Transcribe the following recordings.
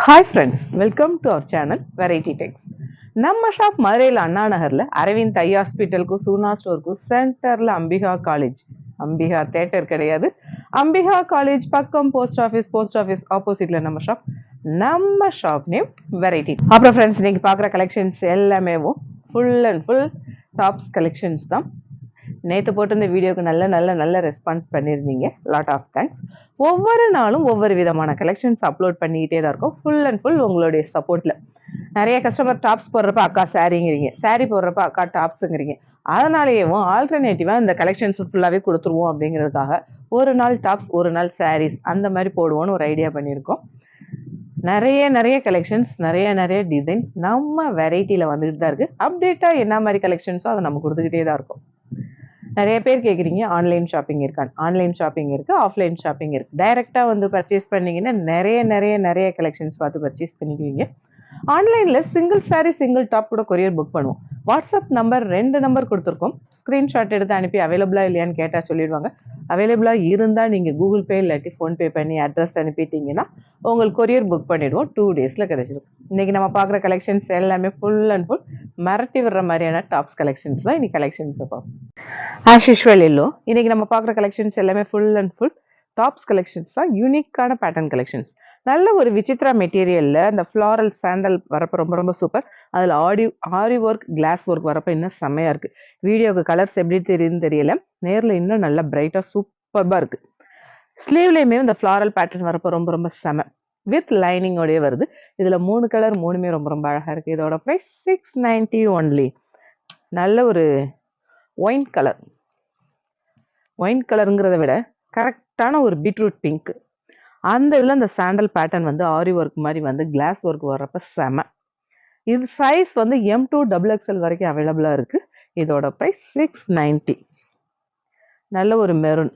Hi friends, welcome to our channel Variety Techs. நம்ம shop மதுரையில் அண்ணா நகர்ல அரவிந்த் ஐ ஹாஸ்பிட்டலுக்கும் சூனா ஸ்டோருக்கும் சென்டர்ல அம்பிகா காலேஜ், அம்பிகா தேட்டர் கிடையாது, அம்பிகா காலேஜ் பக்கம் போஸ்ட் ஆஃபீஸ் ஆப்போசிட்ல நம்ம ஷாப் நேம் வெரைட்டி. அப்புறம் ஃப்ரெண்ட்ஸ், நீங்க பார்க்குற கலெக்ஷன்ஸ் எல்லாமே full and full tops collections தான். நேற்று போட்டு இந்த வீடியோக்கு நல்ல ரெஸ்பான்ஸ் பண்ணியிருந்தீங்க. Lot of thanks. ஒவ்வொரு நாளும் ஒவ்வொரு விதமான கலெக்ஷன்ஸ் அப்லோட் பண்ணிக்கிட்டே தான் இருக்கும். ஃபுல் அண்ட் ஃபுல் உங்களுடைய சப்போர்ட்டில். நிறைய கஸ்டமர் டாப்ஸ் போடுறப்ப அக்கா சாரிங்கிறீங்க, சாரி போடுறப்ப அக்கா டாப்ஸுங்கிறீங்க. அதனாலேயும் ஆல்டர்னேட்டிவாக இந்த கலெக்ஷன்ஸ் ஃபுல்லாகவே கொடுத்துருவோம் அப்படிங்கிறதுக்காக ஒரு நாள் டாப்ஸ் ஒரு நாள் சாரீஸ் அந்த மாதிரி போடுவோன்னு ஒரு ஐடியா பண்ணியிருக்கோம். நிறைய கலெக்ஷன்ஸ், நிறைய டிசைன்ஸ் நம்ம வெரைட்டியில் வந்துட்டு தான் இருக்குது. அப்டேட்டாக என்ன மாதிரி கலெக்ஷன்ஸோ அதை நம்ம கொடுத்துக்கிட்டே தான் இருக்கும். நிறைய பேர் கேட்குறீங்க ஆன்லைன் ஷாப்பிங் இருக்கான்னு. ஆன்லைன் ஷாப்பிங் இருக்குது, ஆஃப்லைன் ஷாப்பிங் இருக்குது. டைரெக்டாக வந்து பர்ச்சேஸ் பண்ணிங்கன்னா நிறைய கலெக்ஷன்ஸ் பார்த்து பர்ச்சேஸ் பண்ணிக்குவீங்க. ஆன்லைனில் சிங்கிள் சாரீ சிங்கிள் டாப் கூட கொரியர் புக் பண்ணுவோம். வாட்ஸ்அப் நம்பர் 2 நம்பர் கொடுத்துருக்கோம். ஸ்க்ரீன்ஷாட் எடுத்து அனுப்பி அவைலபிளாக இல்லையான்னு கேட்டால் சொல்லிடுவாங்க. அவைலபிளாக இருந்தால் நீங்கள் கூகுள் பே இல்லாட்டி ஃபோன்பே பண்ணி அட்ரஸ் அனுப்பிட்டீங்கன்னா உங்களுக்கு கொரியர் புக் பண்ணிவிடுவோம். 2 டேஸில் கிடைச்சிடும். இன்றைக்கி நம்ம பார்க்குற கலெக்ஷன்ஸ் எல்லாமே ஃபுல் அண்ட் ஃபுல் மிரட்டி விடுற மாதிரியான டாப்ஸ் கலெக்ஷன்ஸ் தான் இன்றைக்கி கலெக்ஷன்ஸ் பார்ப்போம். ஆஸ் யூஷுவல் எல்லோ இன்னைக்கு நம்ம பார்க்குற கலெக்ஷன்ஸ் எல்லாமே full and full tops collections தான். யூனிக்கான பேட்டர்ன் கலெக்ஷன்ஸ். நல்ல ஒரு விசித்ரா மெட்டீரியலில் அந்த ஃப்ளாரல் சாண்டல் வரப்போ ரொம்ப சூப்பர். அதில் ஆரி ஒர்க், கிளாஸ் ஒர்க் வரப்போ இன்னும் செம்மையாக இருக்குது. வீடியோக்கு கலர்ஸ் எப்படி தெரியுதுன்னு தெரியல, நேரில் இன்னும் நல்லா பிரைட்டாக சூப்பராக இருக்குது. ஸ்லீவ்லேயுமே இந்த ஃப்ளாரல் பேட்டர்ன் வரப்போ ரொம்ப செம வித் லைனிங்கோடய வருது. இதில் 3 கலர் 3மே ரொம்ப அழகாக இருக்குது. இதோட ப்ரைஸ் 690 ஒன்லி. நல்ல ஒரு ஒயின் கலருங்கிறத விட கரெக்டான ஒரு பீட்ரூட் பிங்க். அந்த இதில் அந்த சாண்டல் பேட்டர்ன் வந்து ஆரி ஒர்க் மாதிரி வந்து கிளாஸ் ஒர்க் வர்றப்ப செம. இது சைஸ் வந்து M2 XXL வரைக்கும் அவைலபிளாக இருக்குது. இதோட ப்ரைஸ் 690. நல்ல ஒரு மெரூன்.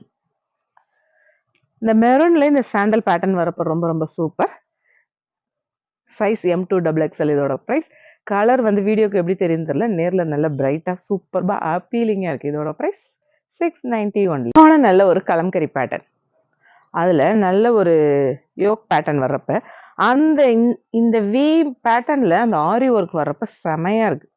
இந்த மெரூன்ல இந்த சாண்டல் பேட்டர்ன் வரப்போ ரொம்ப சூப்பர். Size M2 XXL. இதோட ப்ரைஸ், கலர் வந்து வீடியோக்கு எப்படி தெரியும் தெரியல, நேரில் நல்ல பிரைட்டாக சூப்பராக அப்பீலிங்காக இருக்குது. இதோட ப்ரைஸ் 690 ஒன்லி. ஆனால் நல்ல ஒரு கலம்கரி பேட்டர்ன், அதில் நல்ல ஒரு யோக் பேட்டர்ன் வர்றப்ப அந்த இந்த வி பேட்டர்னில் அந்த ஆரி ஒர்க் வர்றப்ப செமையாக இருக்குது.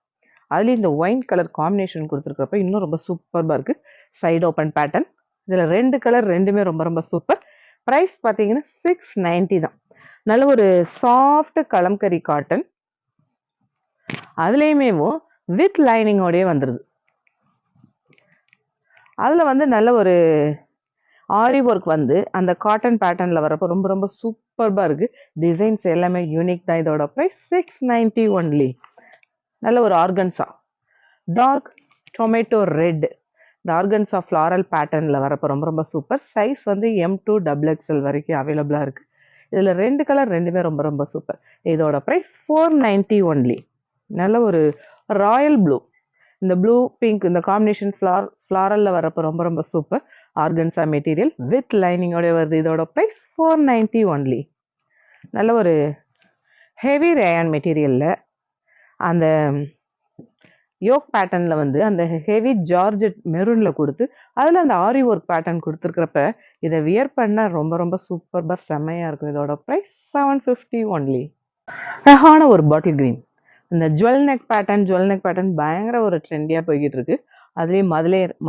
அதுலேயும் இந்த ஒயின் கலர் காம்பினேஷன் கொடுத்துருக்கிறப்ப இன்னும் ரொம்ப சூப்பராக இருக்குது. Side open pattern. இதில் 2 கலர் 2மே ரொம்ப சூப்பர். ப்ரைஸ் பார்த்தீங்கன்னா 690 தான். நல்ல ஒரு சாஃப்ட் கலம்கரி காட்டன். அதுலேயுமே வித் லைனிங்கோடய வந்துடுது. அதில் வந்து நல்ல ஒரு ஆரி ஒர்க் வந்து அந்த காட்டன் பேட்டர்னில் வரப்போ ரொம்ப சூப்பராக இருக்குது. டிசைன்ஸ் எல்லாமே யூனிக் தான். இதோட ப்ரைஸ் 690 ஒன்லி. நல்ல ஒரு ஆர்கன்ஸா, டார்க் டொமேட்டோ ரெட். இந்த ஆர்கன்ஸா ஃப்ளாரல் பேட்டர்னில் வரப்போ ரொம்ப சூப்பர். சைஸ் வந்து M2 XXL வரைக்கும் அவைலபிளாக இருக்குது. இதில் 2 கலர் 2மே ரொம்ப சூப்பர். இதோட ப்ரைஸ் 490 ஒன்லி. நல்ல ஒரு ராயல் ப்ளூ, இந்த ப்ளூ பிங்க் இந்த காம்பினேஷன் ஃப்ளாரலில் வரப்போ ரொம்ப சூப்பர். ஆர்கன்ஸா மெட்டீரியல் வித் லைனிங்கோட வருது. இதோட ப்ரைஸ் 490 ஒன்லி. நல்ல ஒரு ஹெவி ரேயான் மெட்டீரியலில் அந்த யோக் பேட்டர்னில் வந்து அந்த ஹெவி ஜார்ஜெட் மெரூனில் கொடுத்து அதில் அந்த ஆரி ஒர்க் பேட்டர்ன் கொடுத்துருக்கிறப்ப இதை வியர் பண்ணால் ரொம்ப சூப்பராக செம்மையாக இருக்கும். இதோட ப்ரைஸ் 750 ஒன்லி. அழகான ஒரு பாட்டில் கிரீன். இந்த ஜுவல் நெக் பேட்டர்ன் பயங்கர ஒரு ட்ரெண்டியாக போய்கிட்டு இருக்கு. அதுலேயும்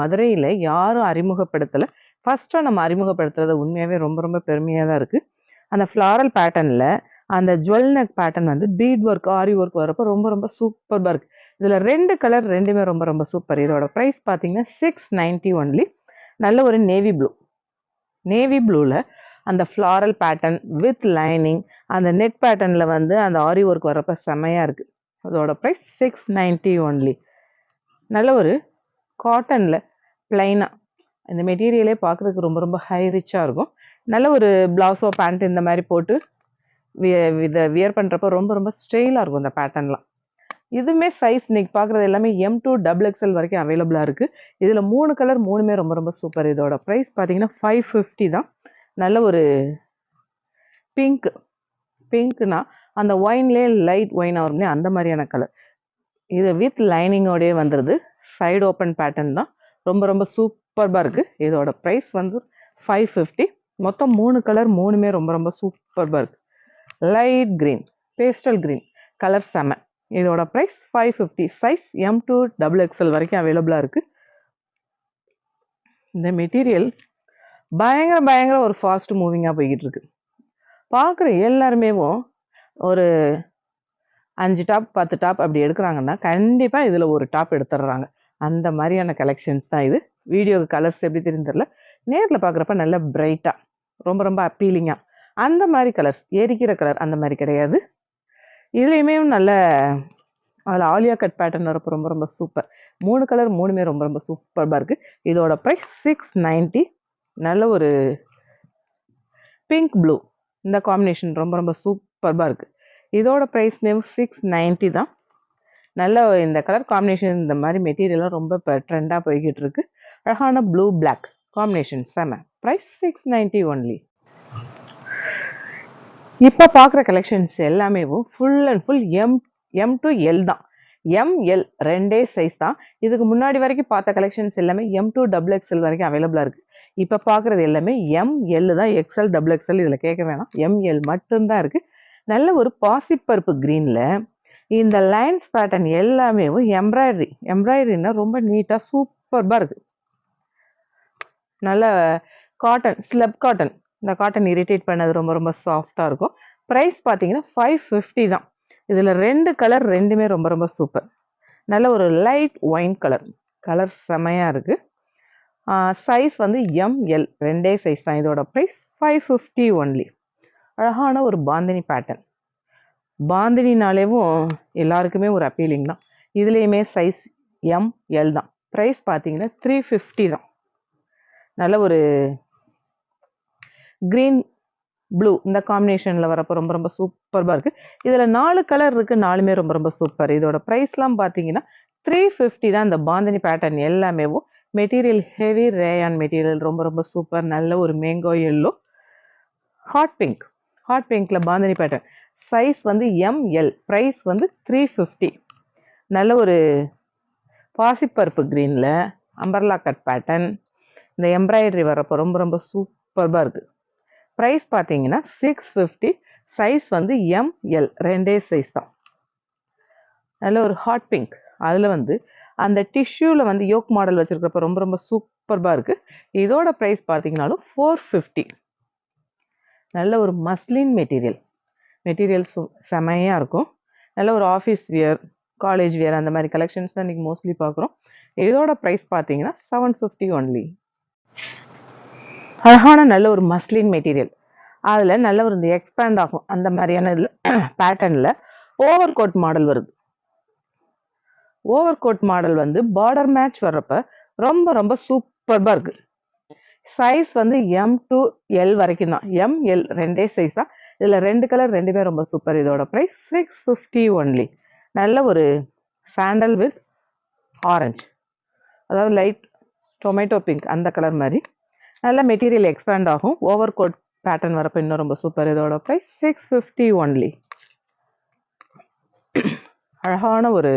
மதுரையில் யாரும் அறிமுகப்படுத்தலை. ஃபஸ்ட்டாக நம்ம அறிமுகப்படுத்துறது உண்மையாகவே ரொம்ப பெருமையாக தான் இருக்குது. அந்த ஃப்ளாரல் பேட்டர்னில் அந்த ஜுவல் நெக் பேட்டர்ன் வந்து பீட் ஒர்க், ஆரி ஒர்க் வரப்போ ரொம்ப சூப்பராக இருக்குது. இதில் 2 கலர் 2மே ரொம்ப சூப்பர். இதோட ப்ரைஸ் பார்த்தீங்கன்னா 690 ஒன்லி. நல்ல ஒரு நேவி ப்ளூவில் அந்த ஃப்ளாரல் பேட்டர்ன் வித் லைனிங், அந்த நெட் பேட்டர்னில் வந்து அந்த ஆரி ஒர்க் வரப்போ செம்மையாக இருக்குது. அதோட ப்ரைஸ் 690 ஒன்லி. நல்ல ஒரு காட்டனில் பிளைனாக இந்த மெட்டீரியலே பார்க்குறதுக்கு ரொம்ப ஹை ரிச்சாக இருக்கும். நல்ல ஒரு ப்ளவுஸோ பேண்ட் இந்த மாதிரி போட்டு இதை வியர் பண்ணுறப்போ ரொம்ப ஸ்டைலாக இருக்கும் இந்த பேட்டர்ன்லாம். இதுவுமே சைஸ் இன்னைக்கு பார்க்குறது எல்லாமே M2 XXL வரைக்கும் அவைலபிளாக இருக்குது. இதில் 3 கலர் 3மே ரொம்ப சூப்பர். இதோட ப்ரைஸ் பார்த்தீங்கன்னா 550 தான். நல்ல ஒரு பிங்க்னா அந்த ஒயின்லேயே லைட் ஒயின் ஆகும்லே அந்த மாதிரியான கலர். இது வித் லைனிங்கோடய வந்துடுது. சைடு ஓப்பன் பேட்டர்ன் தான். ரொம்ப சூப்பராக இருக்குது. இதோட ப்ரைஸ் வந்து 550. மொத்தம் 3 கலர் 3மே ரொம்ப சூப்பராக இருக்குது. Light green, pastel green colour செம. இதோட ப்ரைஸ் 550. சைஸ் M2XXL வரைக்கும் அவைலபிளாக இருக்குது. இந்த மெட்டீரியல் பயங்கர ஒரு ஃபாஸ்ட் மூவிங்காக போய்கிட்டு இருக்கு. பார்க்குற எல்லாருமே ஒரு 5 டாப் 10 டாப் அப்படி எடுக்கிறாங்கன்னா கண்டிப்பாக இதில் ஒரு டாப் எடுத்துடுறாங்க. அந்த மாதிரியான கலெக்ஷன்ஸ் தான் இது. வீடியோக்கு கலர்ஸ் எப்படி தெரியும் தெரியல, நேரில் பார்க்குறப்ப நல்ல பிரைட்டாக ரொம்ப அப்பீலிங்காக அந்த மாதிரி கலர்ஸ், எரிக்கிற கலர் அந்த மாதிரி கிடையாது. இதுலேயுமே நல்ல அதில் ஆலியா கட் பேட்டர்ன் வரப்போ ரொம்ப சூப்பர். 3 கலர் 3மே ரொம்ப சூப்பராக இருக்குது. இதோட ப்ரைஸ் 690. நல்ல ஒரு பிங்க் ப்ளூ இந்த காம்பினேஷன் ரொம்ப சூப்பராக இருக்குது. இதோட ப்ரைஸ் நேம் 690 தான். நல்ல இந்த கலர் காம்பினேஷன், இந்த மாதிரி மெட்டீரியல்லாம் ரொம்ப இப்போ ட்ரெண்டாக போய்கிட்டு இருக்கு. அழகான ப்ளூ பிளாக் காம்பினேஷன் செம. Price 690 only. இப்போ பார்க்குற கலெக்ஷன்ஸ் எல்லாமே full and full M to L தான். ML ரெண்டே சைஸ் தான். இதுக்கு முன்னாடி வரைக்கும் பார்த்த கலெக்ஷன்ஸ் எல்லாமே M2XXL வரைக்கும் அவைலபிளாக இருக்குது. இப்போ பார்க்குறது எல்லாமே ML தான். XL XXL இதில் கேட்க வேணாம், ML மட்டும்தான் இருக்குது. நல்ல ஒரு பாசிப்பருப்பு க்ரீனில் இந்த லைன்ஸ் பேட்டர்ன் எல்லாமே எம்ப்ராய்டரின்னா ரொம்ப நீட்டாக சூப்பராக இருக்குது. நல்ல காட்டன், ஸ்லப் காட்டன். இந்த காட்டன் இரிட்டேட் பண்ணது ரொம்ப சாஃப்டாக இருக்கும். ப்ரைஸ் பார்த்தீங்கன்னா 550 தான். இதில் 2 கலர் ரெண்டுமே ரொம்ப சூப்பர். நல்ல ஒரு லைட் ஒயின் கலர் செமையாக இருக்குது. சைஸ் ML ரெண்டே சைஸ் தான். இதோட ப்ரைஸ் 550 ஒன்லி. அழகான ஒரு பாந்தினி பேட்டர்ன். பாந்தினினாலேவும் எல்லாருக்குமே ஒரு அப்பீலிங் தான். இதுலேயுமே சைஸ் ML தான். ப்ரைஸ் பார்த்தீங்கன்னா 350 தான். நல்ல ஒரு க்ரீன் ப்ளூ இந்த காம்பினேஷனில் வரப்போ ரொம்ப சூப்பராக இருக்குது. இதில் 4 கலர் இருக்குது, 4மே ரொம்ப சூப்பர். இதோட ப்ரைஸ்லாம் பார்த்தீங்கன்னா 350 தான். இந்த பாந்தினி பேட்டர்ன் எல்லாமே மெட்டீரியல் ஹெவி ரேயான் மெட்டீரியல் ரொம்ப சூப்பர். நல்ல ஒரு மேங்கோ எல்லோ, ஹாட் பிங்க்கில் bandhani pattern. Size ML. Price 350. நல்ல ஒரு பாசிப்பருப்பு க்ரீனில் அம்பர்லா கட் பேட்டர்ன். இந்த எம்ப்ராய்டரி வரப்போ ரொம்ப சூப்பராக இருக்குது. ப்ரைஸ் பார்த்தீங்கன்னா 650. சைஸ் ML ரெண்டே சைஸ் தான். நல்ல ஒரு ஹாட் பிங்க், அதில் அந்த டிஷ்யூவில் யோக் மாடல் வச்சுருக்கிறப்ப ரொம்ப சூப்பராக இருக்குது. இதோட ப்ரைஸ் பார்த்தீங்கன்னாலும் 450. நல்ல ஒரு மஸ்லின் மெட்டீரியல் செமையாக இருக்கும். நல்ல ஒரு ஆஃபீஸ் வியர், காலேஜ் வியர் அந்த மாதிரி கலெக்ஷன்ஸ் தான் இன்றைக்கி மோஸ்ட்லி பார்க்குறோம். இதோட ப்ரைஸ் பார்த்தீங்கன்னா 750 ஒன்லி. அழகான நல்ல ஒரு மஸ்லின் மெட்டீரியல், அதில் நல்ல ஒரு இந்த எக்ஸ்பேண்ட் ஆகும் அந்த மாதிரியான இதில் பேட்டர்னில் ஓவர் கோட் மாடல் வருது. Over coat model border match வர்றப்ப ரொம்ப சூப்பராக இருக்குது. சைஸ் M to L வரைக்கும் தான். ML ரெண்டே சைஸ் தான். இதில் 2 கலர் ரெண்டுமே ரொம்ப சூப்பர். இதோட ப்ரைஸ் 650 ஒன்லி. நல்ல ஒரு சாண்டல் வித் ஆரஞ்சு, அதாவது லைட் டொமேட்டோ பிங்க் அந்த கலர் மாதிரி. நல்ல மெட்டீரியல் எக்ஸ்பேண்ட் ஆகும். ஓவர் கோட் பேட்டர்ன் வரப்போ இன்னும் ரொம்ப சூப்பர். இதோட ப்ரைஸ் 650 ஒன்லி. அழகான ஒரு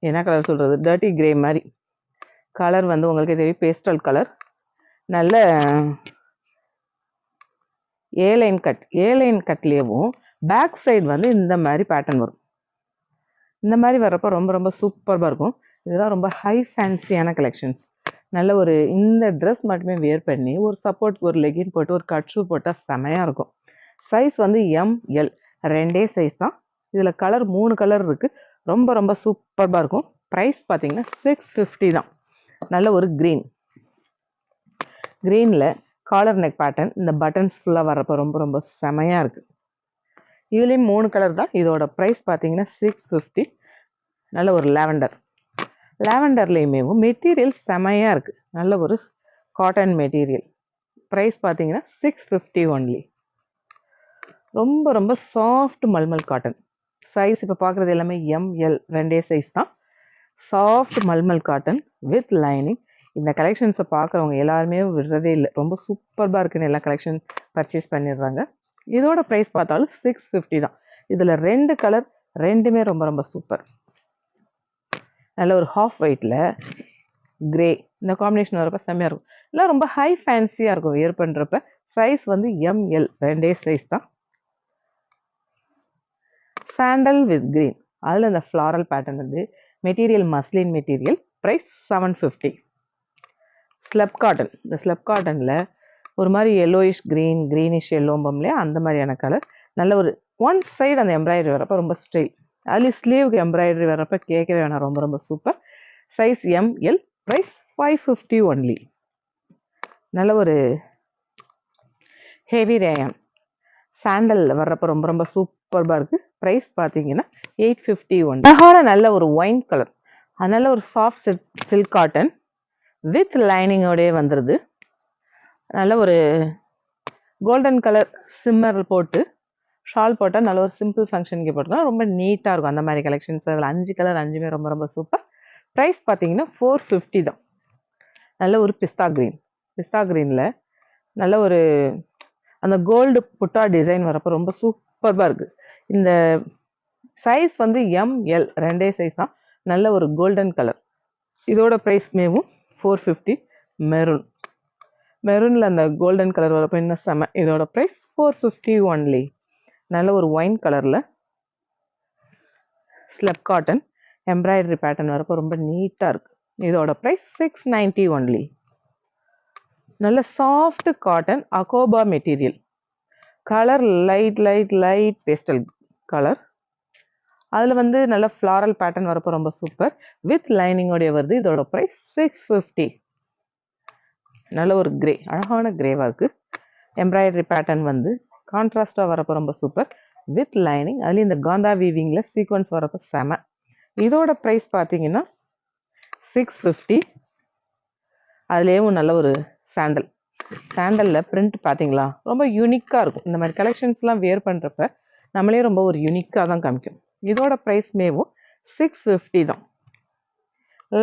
என்ன கலர் சொல்கிறது, டர்ட்டி கிரே மாதிரி கலர் உங்களுக்கு தெரியும், பேஸ்டல் கலர். நல்ல ஏலைன் கட்லேயும் பேக் சைடு இந்த மாதிரி பேட்டர்ன் வரும். இந்த மாதிரி வர்றப்போ ரொம்ப சூப்பராக இருக்கும். இதெல்லாம் ரொம்ப ஹை ஃபேன்சியான கலெக்ஷன்ஸ். நல்ல ஒரு இந்த ட்ரெஸ் மட்டுமே வியர் பண்ணி ஒரு சப்போர்ட், ஒரு லெகின் போட்டு ஒரு கட் ஷூ போட்டால் செமையாக இருக்கும். சைஸ் ML ரெண்டே சைஸ் தான். இதில் கலர் 3 கலர் இருக்குது. ரொம்ப சூப்பராக இருக்கும். ப்ரைஸ் பார்த்தீங்கன்னா 650 தான். நல்ல ஒரு க்ரீனில் காலர் நெக் பேட்டர்ன், இந்த பட்டன்ஸ் ஃபுல்லாக வர்றப்போ ரொம்ப செமையாக இருக்குது. இதுலேயும் 3 கலர் தான். இதோட ப்ரைஸ் பார்த்தீங்கன்னா 650. நல்ல ஒரு லாவெண்டர்லேயுமே மெட்டீரியல் செமையாக இருக்குது. நல்ல ஒரு காட்டன் மெட்டீரியல். ப்ரைஸ் பார்த்தீங்கன்னா 650 ஒன்லி. ரொம்ப சாஃப்ட் மல்மல் காட்டன். சைஸ் இப்போ பார்க்குறது எல்லாமே ML ரெண்டே சைஸ் தான். Soft mulmul cotton with lining. இந்த கலெக்ஷன்ஸை பார்க்குறவங்க எல்லாருமே விடுறதே இல்லை. ரொம்ப சூப்பராக இருக்குன்னு எல்லா கலெக்ஷன் பர்ச்சேஸ் பண்ணிடுறாங்க. இதோட ப்ரைஸ் பார்த்தாலும் 650 தான். இதில் 2 கலர் ரெண்டுமே ரொம்ப சூப்பர். நல்ல ஒரு ஹாஃப் ஒயிட்டில் கிரே இந்த காம்பினேஷன் வரப்போ செம்மையாக இருக்கும். இல்லை ரொம்ப ஹை ஃபேன்சியாக இருக்கும் வியர் பண்ணுறப்ப. சைஸ் வந்து ML, ரெண்டே சைஸ் தான். சாண்டல் வித் கிரீன், அதில் இந்த ஃப்ளாரல் பேட்டர்ன் வந்து material muslin material, price 750. Slub cotton, இந்த ஸ்லப் காட்டனில் ஒரு மாதிரி எல்லோயிஷ் க்ரீன், க்ரீனிஷ் எல்லோம்பம்லையே அந்த மாதிரியான கலர். நல்ல ஒரு ஒன் சைடு அந்த எம்ப்ராய்டரி வரப்போ ரொம்ப ஸ்டைல். அதுலேயும் ஸ்லீவுக்கு எம்ப்ராய்டரி வரப்போ கேட்கவே வேணாம், ரொம்ப ரொம்ப super. Size ML, price 550 only. நல்ல ஒரு ஹெவி ரேயான் சாண்டலில் வர்றப்போ ரொம்ப ரொம்ப சூப்பர்பாக இருக்குது. ப்ரைஸ் பார்த்தீங்கன்னா 850 ஒன். அழகான நல்ல ஒரு ஒயின் கலர், அதனால ஒரு சாஃப்ட் சில்க் காட்டன் வித் லைனிங்கோடய வந்துடுது. நல்ல ஒரு கோல்டன் கலர் சிம்மர் போட்டு ஷால் போட்டால் நல்ல ஒரு சிம்பிள் ஃபங்க்ஷனுக்கு போட்டுக்கலாம், ரொம்ப நீட்டாக இருக்கும். அந்த மாதிரி கலெக்ஷன்ஸ் அதில் 5 கலர் 5மே ரொம்ப ரொம்ப சூப்பர். ப்ரைஸ் பார்த்தீங்கன்னா 450 தான். நல்ல ஒரு பிஸ்தா க்ரீனில் நல்ல ஒரு அந்த கோல்டு புட்டா டிசைன் வரப்போ ரொம்ப சூப்பர்பாக இருக்குது. இந்த சைஸ் வந்து ML, ரெண்டே சைஸ் தான். நல்ல ஒரு கோல்டன் கலர். இதோட ப்ரைஸ் மேவும் 450. மெரூனில் அந்த கோல்டன் கலர் வரப்போ இன்னும் செம. இதோட ப்ரைஸ் 450 ஒன்லி. நல்ல ஒரு ஒயின் கலரில் ஸ்லப் காட்டன் எம்ப்ராய்டரி பேட்டர்ன் வரப்போ ரொம்ப நீட்டாக இருக்குது. இதோட ப்ரைஸ் 690 ஒன்லி. நல்ல சாஃப்ட் காட்டன் அகோபா material, colour light pastel colour. அதில் வந்து நல்ல ஃப்ளாரல் பேட்டர்ன் வரப்போ ரொம்ப சூப்பர், வித் லைனிங்கோடைய வருது. இதோட ப்ரைஸ் 650. நல்ல ஒரு கிரே, அழகான கிரேவாக இருக்குது. எம்ப்ராய்டரி பேட்டர்ன் வந்து கான்ட்ராஸ்டாக வரப்போ ரொம்ப சூப்பர், வித் லைனிங். அதுலேயும் இந்த காந்தா வீவிங்கில் சீக்வன்ஸ் வரப்போ செம. இதோட ப்ரைஸ் பார்த்தீங்கன்னா 650. அதுலேயும் நல்ல ஒரு சாண்டலில் பிரிண்ட் பார்த்தீங்களா, ரொம்ப யூனிக்காக இருக்கும். இந்த மாதிரி கலெக்ஷன்ஸ்லாம் வேர் பண்ணுறப்ப நம்மளே ரொம்ப ஒரு யூனிக்காக தான் காமிக்கும். இதோட ப்ரைஸ் மேவும் 650 தான்.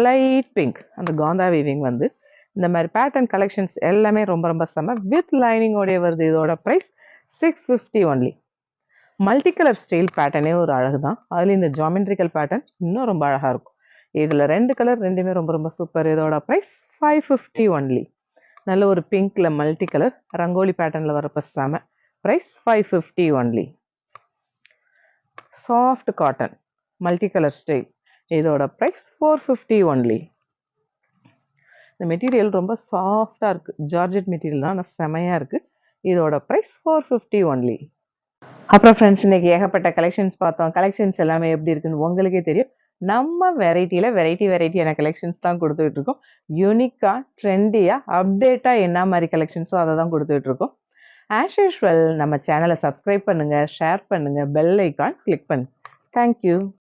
லைட் பிங்க், அந்த காந்தா வீவிங் வந்து இந்த மாதிரி பேட்டர்ன் கலெக்ஷன்ஸ் எல்லாமே ரொம்ப ரொம்ப செம, வித் லைனிங்கோடைய வருது. இதோட price 650 only. Multi colour style பேட்டர்னே ஒரு அழகு தான். அதில் இந்த ஜாமெண்ட்ரிக்கல் பேட்டர்ன் இன்னும் ரொம்ப அழகாக இருக்கும். இதில் 2 கலர், ரெண்டுமே ரொம்ப ரொம்ப சூப்பர். இதோட ப்ரைஸ் 550 ஒன்லி. நல்ல ஒரு பிங்க்ல மல்டி கலர் ரங்கோலி பேட்டர்னில் வரப்போ செம. Price 550 only. Soft cotton multi colour style, இதோட ப்ரைஸ் 450 ஒன்லி. இந்த மெட்டீரியல் ரொம்ப சாஃப்டாக இருக்குது, ஜார்ஜெட் மெட்டீரியல் தான், ஆனால் செமையாக இருக்குது. இதோட ப்ரைஸ் 450 ஒன்லி. அப்புறம் ஃப்ரெண்ட்ஸ், இன்றைக்கி ஏகப்பட்ட கலெக்ஷன்ஸ் பார்த்தோம். கலெக்ஷன்ஸ் எல்லாமே எப்படி இருக்குன்னு உங்களுக்கே தெரியும். நம்ம வெரைட்டியில் வெரைட்டியான கலெக்ஷன்ஸ் தான் கொடுத்துட்ருக்கோம். யூனிக்காக, ட்ரெண்டியாக, அப்டேட்டாக என்ன மாதிரி கலெக்ஷன்ஸோ அதை தான் கொடுத்துட்ருக்கோம். ஆஸ் யூஷுவல் நம்ம சேனலை சப்ஸ்கிரைப் பண்ணுங்கள், ஷேர் பண்ணுங்கள், பெல் ஐக்கான் கிளிக் பண்ணுங்கள். தேங்க்யூ.